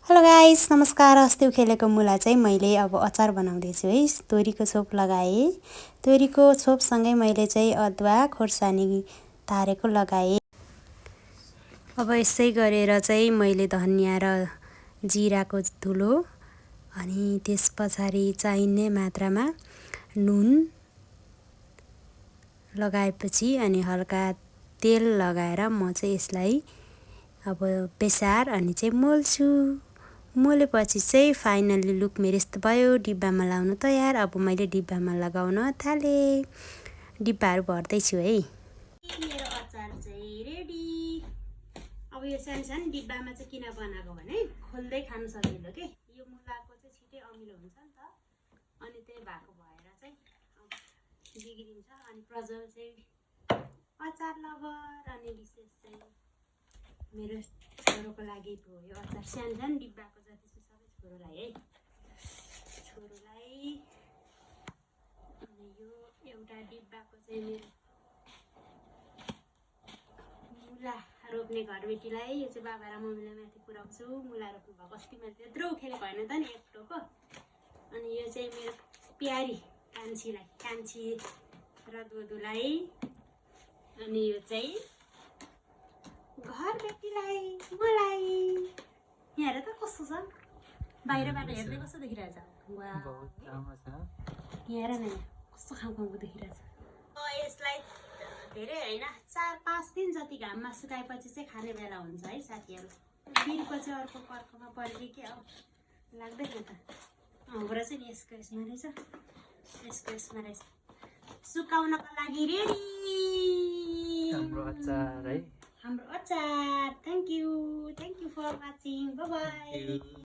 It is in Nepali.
हेलो गाइस, नमस्कार। अस्ति उखेलेको मुला चाहिँ मैले अब अचार बनाउँदैछु है। तोरीको छोप लगाएँ। तोरीको छोपसँगै मैले चाहिँ अदुवा खोर्सानी तारेको लगाएँ। अब यसै गरेर चाहिँ मैले धनिया र जिराको धुलो अनि त्यस पछाडि चाहिने मात्रामा नुन लगाएपछि अनि हल्का तेल लगाएर म चाहिँ यसलाई अब बेसार अनि चाहिँ मोल्छु। मोलेपछि चाहिँ फाइनल्ली लुक मेरो यस्तो भयो। डिब्बामा लाउन तयार। अब मैले डिब्बामा लगाउन थालेँ। डिब्बाहरू भर्दैछु है। मेरो अचार चाहिँ रेडी। अब यो सानो सानो डिब्बामा चाहिँ किन बनाएको भने खोल्दै खानु सजिलो के। यो मुलाको चाहिँ छिटै अमिलो हुन्छ नि त, अनि त्यही भएको भएर चाहिँ बिग्रिन्छ। अनि प्रज्वल चाहिँ अचार लभर अनि विशेष चाहिँ मेरो छोरोको लागि भयो अचार। सानो सानो डिब्बाको जति छ सबै छोरोलाई है, छोरोलाई। अनि यो एउटा डिब्बाको चाहिँ मेरो मुला रोप्ने घरबेटीलाई, यो चाहिँ बाबा र मम्मीलाई माथि पुऱ्याउँछु। मुला रोप्नु भएको अस्ति मैले त्यत्रो उखेलेको होइन त नि, एक टोको। अनि यो चाहिँ मेरो प्यारी कान्छीलाई, कान्छी र दोदुलाई। अनि यो चाहिँ घरबेटीलाई, मलाई। यहाँ हेर त कस्तो छ, बाहिरबाट हेर्दै कस्तो देखिरहेछ। यहाँ हेर न, कस्तो खाउँ देखिरहेछ। यसलाई धेरै होइन, 4-5 दिन जति घाममा सुकाएपछि चाहिँ खाने बेला हुन्छ है साथीहरू। बिर्को चाहिँ अर्को कर्कमा पऱ्यो के हो लाग्दैन त। हाम्रो चाहिँ यसको यसमा रहेछ, यसको यसमा रहेछ। सुकाउनको लागि रेडी हाम्रो अचार है, हाम्रो अचार। Thank you for watching. Bye by.